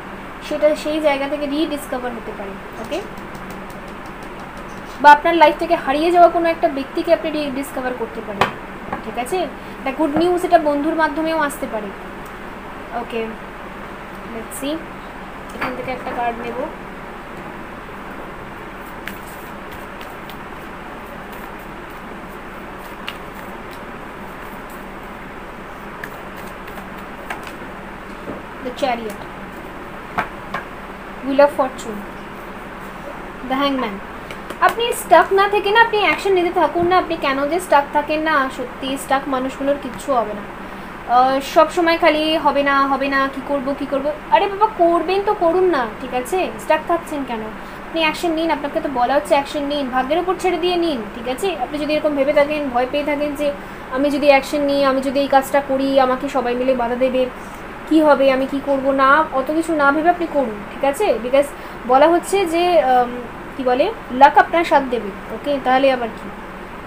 সেটা সেই জায়গা থেকে রিডিসকভার হতে পারে। ওকে, বা আপনার লাইফ থেকে হারিয়ে যাওয়া কোনো একটা ব্যক্তিকে আপনি রিডিসকভার করতে পারেন। ঠিক আছে, এটা গুড নিউজ, এটা বন্ধুর মাধ্যমেও আসতে পারে। ওকে, লেটস সি, এখান থেকে একটা কার্ড নেব। The Chariot, Wheel of Fortune, The Hangman। আপনি স্টাক না থেকে না আপনি অ্যাকশন নিতে থাকুন না। আপনি কেন যে স্টাক থাকেন না, সত্যি স্টাক মানুষগুলোর কিচ্ছু হবে না। সব সময় খালি হবে না হবে না, কী করব কী করব, আরে বাবা করবেন তো করুন না, ঠিক আছে, স্টাক থাকছেন কেন? আপনি অ্যাকশন নিন, আপনাকে তো বলা হচ্ছে অ্যাকশন নিন, ভাগ্যের উপর ছেড়ে দিয়ে নিন। ঠিক আছে, আপনি যদি এরকম ভেবে থাকেন, ভয় পেয়ে থাকেন যে আমি যদি অ্যাকশন নিই, আমি যদি এই কাজটা করি আমাকে সবাই মিলে বাধা দেবে, কি হবে, আমি কি করব, না অত কিছু না ভেবে আপনি করুন। ঠিক আছে, বিকজ বলা হচ্ছে যে কি বলে, লাক আপনার সাথ দেবে। ওকে, তাহলে আবার কি।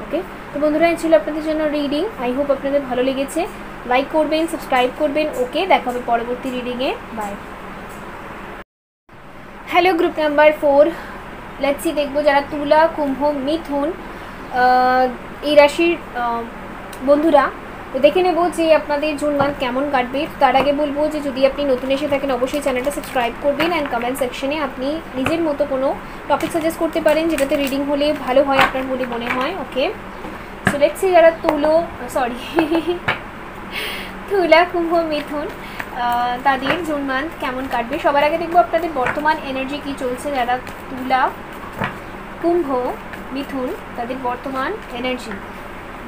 ওকে, তো বন্ধুরা এই ছিল আপনাদের জন্য রিডিং। আই হোপ আপনাদের ভালো লেগেছে। লাইক করবেন, সাবস্ক্রাইব করবেন। ওকে, দেখা হবে পরবর্তী রিডিংয়ে। Bye. Hello group number 4, let's see, দেখবো যারা তুলা, কুম্ভ, মিথুন এই রাশির বন্ধুরা, তো দেখে নেবো যে আপনাদের জুন মান্থ কেমন কাটবে। তার আগে বলবো যে যদি আপনি নতুন এসে থাকেন অবশ্যই চ্যানেলটা সাবস্ক্রাইব করবেন, অ্যান্ড কমেন্ট সেকশনে আপনি নিজের মতো কোনো টপিক সাজেস্ট করতে পারেন যেটাতে রিডিং হলে ভালো হয় আপনার বলে মনে হয়। ওকে, সো লেটস সি যারা তুলা, কুম্ভ, মিথুন তাদের জুন মান্থ কেমন কাটবে। সবার আগে দেখবো আপনাদের বর্তমান এনার্জি কী চলছে। যারা তুলা, কুম্ভ, মিথুন তাদের বর্তমান এনার্জি।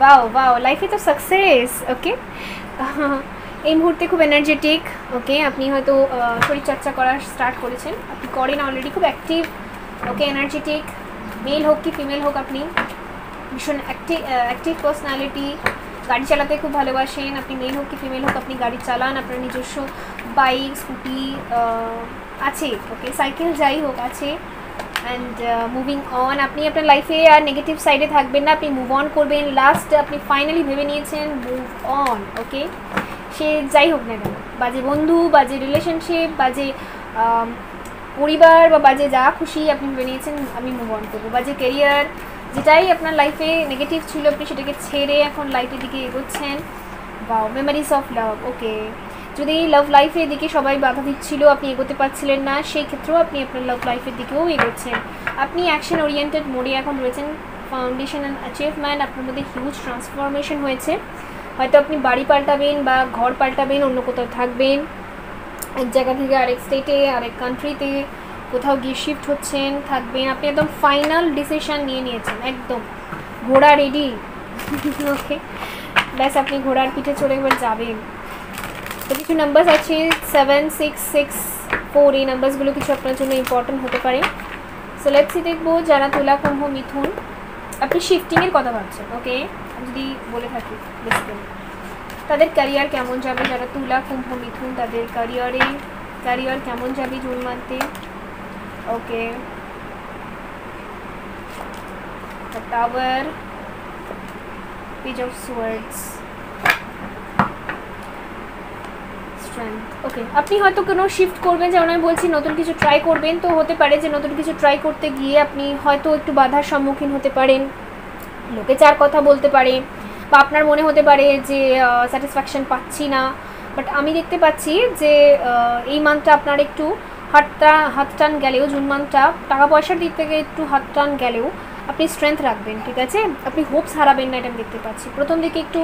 ওয়াও, লাইফে তো সাকসেস। ওকে, এই মুহূর্তে খুব এনার্জেটিক। ওকে, আপনি হয়তো শরীরচর্চা করা স্টার্ট করেছেন, আপনি করেন অলরেডি, খুব অ্যাক্টিভ। ওকে, এনার্জেটিক, মেল হোক কি ফিমেল হোক, আপনি ভীষণ অ্যাক্টিভ পার্সোনালিটি, গাড়ি চালাতে খুব ভালোবাসেন। আপনি মেল হোক কি ফিমেল হোক, আপনি গাড়ি চালান, আপনার নিজস্ব বাইক, স্কুটি আছে। ওকে, সাইকেল যাই হোক আছে। অ্যান্ড মুভিং অন, আপনি আপনার লাইফে আর নেগেটিভ সাইডে থাকবেন না, আপনি মুভ অন করবেন। লাস্ট আপনি ফাইনালি ভেবে নিয়েছেন মুভ অন। ওকে, সে যাই হোক না কেন, বাজে বন্ধু, বাজে রিলেশনশিপ, বাজে পরিবার বা বাজে যা খুশি, আপনি ভেবে নিয়েছেন আমি মুভ অন করবো। বাজে কেরিয়ার, যেটাই আপনার লাইফে নেগেটিভ ছিল আপনি সেটাকে ছেড়ে এখন লাইফের দিকে এগোচ্ছেন। বা মেমোরিজ অফ লাভ। ওকে, যদি লাভ লাইফের দিকে সবাই বাধা দিচ্ছিল, আপনি এগোতে পারছিলেন না, সেই ক্ষেত্রেও আপনি আপনার লাভ লাইফের দিকেও এগোচ্ছেন। আপনি অ্যাকশন ওরিয়েন্টেড মোডে এখন রয়েছেন। ফাউন্ডেশন অ্যান্ড অ্যাচিভমেন্ট, আপনার মধ্যে হিউজ ট্রান্সফরমেশন হয়েছে। হয়তো আপনি বাড়ি পাল্টাবেন বা ঘর পাল্টাবেন, অন্য কোথাও থাকবেন, এক জায়গা থেকে আরেক স্টেটে, আরেক কান্ট্রিতে কোথাও গিয়ে শিফট হচ্ছেন, থাকবেন। আপনি একদম ফাইনাল ডিসিশন নিয়ে নিয়েছেন, একদম ঘোড়া রেডি। ওকে, ব্যাস আপনি ঘোড়ার পিঠে চড়ে এবার যাবেন। তো কিছু নাম্বারস আছে 7, 6, 6, 4, এই নাম্বারসগুলো কিছু আপনার জন্য ইম্পর্টেন্ট হতে পারে। সো লেটস সি, দেখবো যারা তুলা, কুম্ভ, মিথুন আপনি শিফটিংয়ের কথা ভাবছেন। ওকে, যদি বলে থাকি বেসিক্যালি তাদের ক্যারিয়ার কেমন যাবে। যারা তুলা, কুম্ভ, মিথুন তাদের ক্যারিয়ার কেমন যাবে জুন মান্থে। Okay, the tower, page of swords, strength. Okay, আপনি হয়তো কোনো শিফট করবেন, যেমন আমি বলছি নতুন কিছু ট্রাই করবেন, তো হতে পারে যে নতুন কিছু ট্রাই করতে গিয়ে আপনি হয়তো একটু বাধার সম্মুখীন হতে পারেন, লোকে চার কথা বলতে পারে, বা আপনার মনে হতে পারে যে স্যাটিসফ্যাকশন পাচ্ছি না। বাট আমি দেখতে পাচ্ছি যে এই মান্থটা আপনার একটু হাত টান গেলেও, জুন মান্থটা টাকা পয়সার দিক থেকে একটু হাত টান গেলেও আপনি স্ট্রেংথ রাখবেন। ঠিক আছে, আপনি হোপস হারাবেন না, এটা আমি দেখতে পাচ্ছি। প্রথম দিকে একটু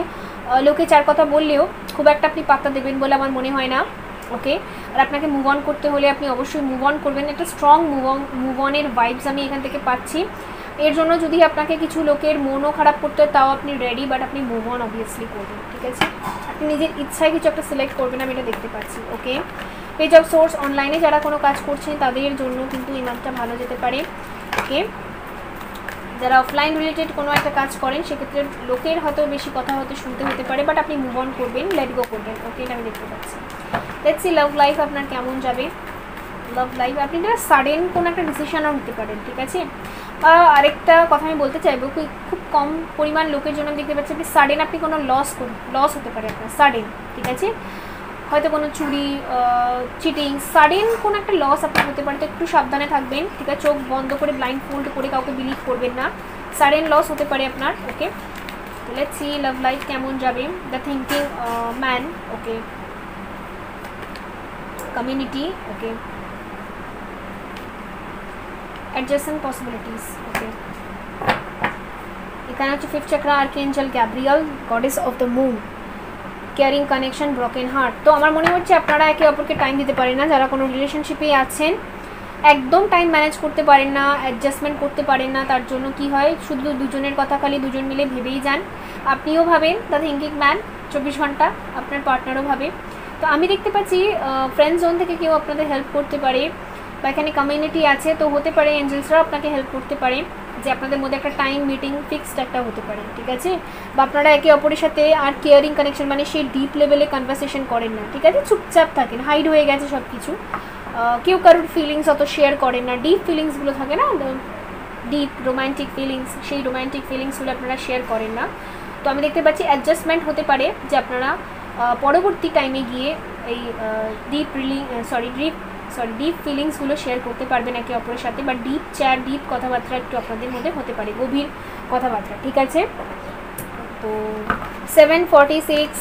লোকে চার কথা বললেও খুব একটা আপনি পাত্তা দেবেন বলে আমার মনে হয় না। ওকে। আর আপনাকে মুভ অন করতে হলে আপনি অবশ্যই মুভ অন করবেন, একটা স্ট্রং মুভ অনের ভাইবস আমি এখান থেকে পাচ্ছি। এর জন্য যদি আপনাকে কিছু লোকের মনও খারাপ করতে হয় তাও আপনি রেডি, বাট আপনি মুভ অন অবভিয়াসলি করবেন, ঠিক আছে। আপনি নিজের ইচ্ছায় কিছু একটা সিলেক্ট করবেন, আমি এটা দেখতে পাচ্ছি। ওকে, পেজ অফ সোর্স অনলাইনে যারা কোনো কাজ করছেন তাদের জন্য কিন্তু এই মান্থটা ভালো যেতে পারে। ওকে, যারা অফলাইন রিলেটেড কোনো একটা কাজ করেন সেক্ষেত্রে লোকের হয়তো বেশি কথা হয়তো শুনতে হতে পারে, বাট আপনি মুভ অন করবেন, লেট গো করবেন। ওকে, এটা আমি দেখতে পাচ্ছি। লেটস সি লাভ লাইফ আপনার কেমন যাবে। লাভ লাইফ আপনি না সাডেন কোনো একটা ডিসিশনও নিতে পারেন, ঠিক আছে। আরেকটা কথা আমি বলতে চাইবো, খুব কম পরিমাণ লোকের জন্য আমি দেখতে পাচ্ছি আপনি সাডেন আপনি কোনো লস হতে পারে আপনার সাডেন, ঠিক আছে। হয়তো কোনো চুরি, চিটিং, সাডেন কোনো একটা লস আপনার হতে পারে, তো একটু সাবধানে থাকবেন, ঠিক আছে। চোখ বন্ধ করে ব্লাইন্ড ফোল্ড করে কাউকে বিলিভ করবেন না, সাডেন লস হতে পারে আপনার। ওকে, লেটস সি লাভ লাইফ কেমন যাবে। The thinking man, okay, community, okay, adjacent possibilities, ওকে। এখানে হচ্ছে fifth chakra, আর্কেঞ্জেল Gabriel, goddess of the moon, caring connection, broken heart. তো আমার মনে হচ্ছে আপনারা একে অপরকে টাইম দিতে পারেন না, যারা কোনো রিলেশনশিপে আছেন একদম টাইম ম্যানেজ করতে পারেন না, অ্যাডজাস্টমেন্ট করতে পারেন না। তার জন্য কি হয়, শুধু দুজনের কথা খালি দুজন মিলে ভেবেই যান। আপনিও ভাবেন, দ্য থিঙ্কিং ম্যান 24 ঘন্টা, আপনার পার্টনারও ভাবে। তো আমি দেখতে পাচ্ছি ফ্রেন্ড জোন থেকে কেউ আপনাদের হেল্প করতে পারে, বা এখানে কমিউনিটি আছে, তো হতে পারে এঞ্জেলসরাও আপনাকে হেল্প করতে পারে, যে আপনাদের মধ্যে একটা টাইম মিটিং ফিক্সড একটা হতে পারে, ঠিক আছে। বা আপনারা একে অপরের সাথে আর কেয়ারিং কানেকশন, মানে সেই ডিপ লেভেলে কনভারসেশন করেন না, ঠিক আছে, চুপচাপ থাকেন, হাইড হয়ে গেছে সব কিছু। কেউ কারোর ফিলিংস অত শেয়ার করেন না, ডিপ ফিলিংসগুলো থাকে না, ডিপ রোম্যান্টিক ফিলিংস, সেই রোম্যান্টিক ফিলিংসগুলো আপনারা শেয়ার করেন না। তো আমি দেখতে পাচ্ছি অ্যাডজাস্টমেন্ট হতে পারে, যে আপনারা পরবর্তী টাইমে গিয়ে এই ডিপ ফিলিংসগুলো শেয়ার করতে পারবেন একে অপরের সাথে, বা ডিপ কথাবার্তা একটু আপনাদের মধ্যে হতে পারে, গভীর কথাবার্তা, ঠিক আছে। তো 746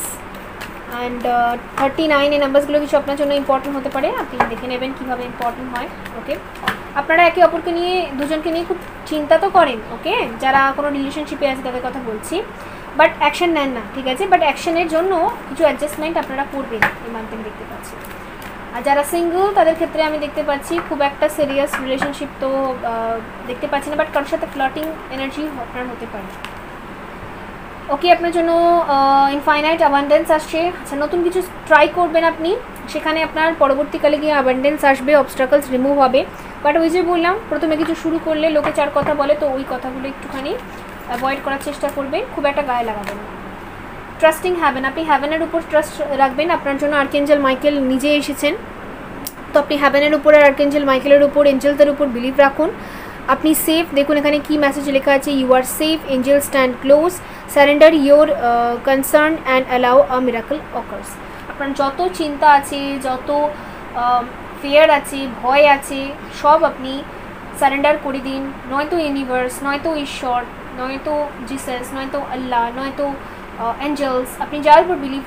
অ্যান্ড 39 এই নাম্বারসগুলো কিছু আপনার জন্য ইম্পর্টেন্ট হতে পারে, আপনি দেখে নেবেন কীভাবে ইম্পর্টেন্ট হয়। ওকে, আপনারা একে অপরকে নিয়ে, দুজনকে নিয়ে খুব চিন্তা তো করেন, ওকে, যারা কোনো রিলেশনশিপে আছে তাদের কথা বলছি, বাট অ্যাকশন নেন না, ঠিক আছে। বাট অ্যাকশনের জন্য কিছু অ্যাডজাস্টমেন্ট আপনারা করবেন এই মান্থে দেখতে পাচ্ছি। আর যারা সিঙ্গল তাদের ক্ষেত্রে আমি দেখতে পাচ্ছি খুব একটা সিরিয়াস রিলেশনশিপ তো দেখতে পাচ্ছি না, বাট কারোর সাথে ফ্লার্টিং এনার্জি আপনার হতে পারে। ওকে, আপনার জন্য ইনফাইনাইট অ্যাবান্ডেন্স আসছে। আচ্ছা, নতুন কিছু ট্রাই করবেন আপনি, সেখানে আপনার পরবর্তীকালে গিয়ে অ্যাবান্ডেন্স আসবে, অবস্ট্রাকলস রিমুভ হবে। বাট ওই যে বললাম, প্রথমে কিছু শুরু করলে লোকে চার কথা বলে, তো ওই কথাগুলো একটুখানি অ্যাভয়েড করার চেষ্টা করবেন, খুব একটা গায়ে লাগাবেন না। ট্রাস্টিং হ্যাভেন, আপনি হ্যাভেনের উপর ট্রাস্ট রাখবেন। আপনার জন্য আর্কেঞ্জেল মাইকেল নিজে এসেছেন, তো আপনি হ্যাভেনের উপর আর আর্কেঞ্জেল মাইকেলের উপর, এঞ্জেলসদের উপর বিলিভ রাখুন। আপনি সেফ, দেখুন এখানে কি মেসেজ লেখা আছে, you are safe, angel stand close, surrender your concern and allow a miracle occurs. আপনার যত চিন্তা আছে, যত ফিয়ার আছে, ভয় আছে, সব আপনি সারেন্ডার করে দিন, নয়তো ইউনিভার্স, নয়তো ঈশ্বর, নয়তো জিসাস, নয়তো আল্লাহ, নয়তো এঞ্জেলস, আপনি যার উপর বিলিভ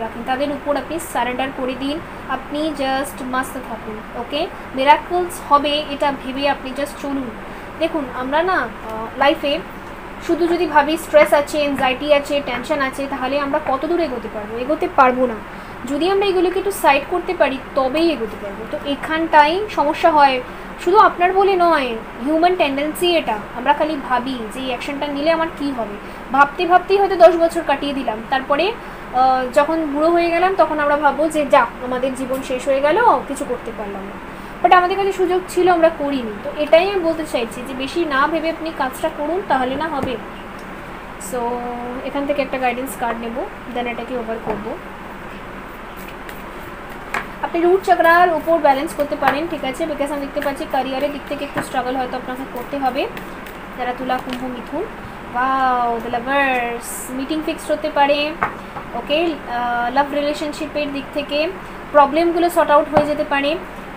রাখেন তাদের উপর আপনি সারেন্ডার করে দিন। আপনি জাস্ট মাস্ত থাকুন, ওকে, মিরাকলস হবে এটা ভেবে আপনি জাস্ট চলুন। দেখুন, আমরা না লাইফে শুধু যদি ভাবি স্ট্রেস আছে, এনজাইটি আছে, টেনশন আছে, তাহলে আমরা কত দূর এগোতে পারবো না। যদি আমরা এগুলোকে একটু সাইড করতে পারি তবেই এগোতে পারবো। তো এখানটাই সমস্যা হয়, শুধু আপনার বলে নয়, হিউম্যান টেন্ডেন্সি এটা। আমরা খালি ভাবি যে এই অ্যাকশনটা নিলে আমার কী হবে, ভাবতেই হয়তো 10 বছর কাটিয়ে দিলাম, তারপরে যখন বুড়ো হয়ে গেলাম তখন আমরা ভাববো যে যাক, আমাদের জীবন শেষ হয়ে গেল, কিছু করতে পারলাম না, বাট আমাদের কাছে সুযোগ ছিল, আমরা করিনি। তো এটাই আমি বলতে চাইছি যে বেশি না ভেবে আপনি কাজটা করুন, তাহলে না হবে। সো এখান থেকে একটা গাইডেন্স কার্ড নেব, দেন এটাকে ওভার করবো। আপনি রুট চক্রার উপর ব্যালেন্স করতে পারেন, ঠিক আছে, বিকজ আমি দেখতে পাচ্ছি ক্যারিয়ারের দিক থেকে একটু স্ট্রাগল হয়তো আপনাকে করতে হবে। যারা তুলা, কুম্ভ, মিথুন, wow, the lovers, meeting fixed হতে পারে। ওকে, লাভ রিলেশনশিপের দিক থেকে প্রবলেমগুলো সর্ট আউট হয়ে যেতে পারে।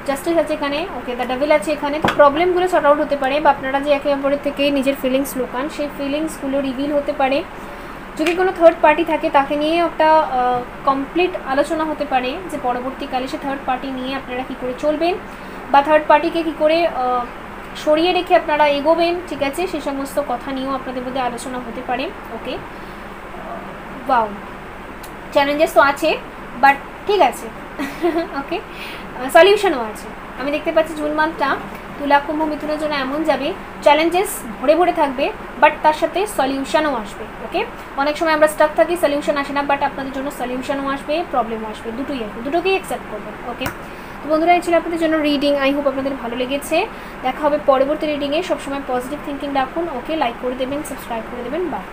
জাস্টিস আছে এখানে, ওকে, দ্য ডেভিল আছে এখানে, তো প্রবলেমগুলো সর্ট আউট হতে পারে, বা আপনারা যে একে অপরের থেকে নিজের ফিলিংস লুকান, সেই ফিলিংসগুলো রিভিল হতে পারে। যদি কোনো থার্ড পার্টি থাকে তাকে নিয়ে একটা কমপ্লিট আলোচনা হতে পারে, যে পরবর্তীকালে সে থার্ড পার্টি নিয়ে আপনারা কী করে চলবেন, বা থার্ড পার্টিকে কী করে সরিয়ে রেখে আপনারা এগোবেন, ঠিক আছে, সে সমস্ত কথা নিয়েও আপনাদের মধ্যে আলোচনা হতে পারে। ওকে, ওয়াও, চ্যালেঞ্জেস তো আছে, বাট ঠিক আছে, ওকে, সলিউশনও আছে। আমি দেখতে পাচ্ছি জুন মান্থটা তুলা কুম্ভ মিথুনের জন্য এমন যাবে, চ্যালেঞ্জেস ভরে ভরে থাকবে, বাট তার সাথে সলিউশনও আসবে। ওকে, অনেক সময় আমরা স্টাক থাকি, সলিউশন আসে না, বাট আপনাদের জন্য সলিউশনও আসবে, প্রবলেমও আসবে, দুটোই আসবে, দুটোকেই অ্যাকসেপ্ট করবেন। ওকে, তো বন্ধুরা এই ছিল আপনাদের জন্য রিডিং। আই হোপ আপনাদের ভালো লেগেছে। দেখা হবে পরবর্তী রিডিংয়ে। সবসময় পজিটিভ থিঙ্কিং রাখুন। ওকে, লাইক করে দেবেন, সাবস্ক্রাইব করে দেবেন। বাই।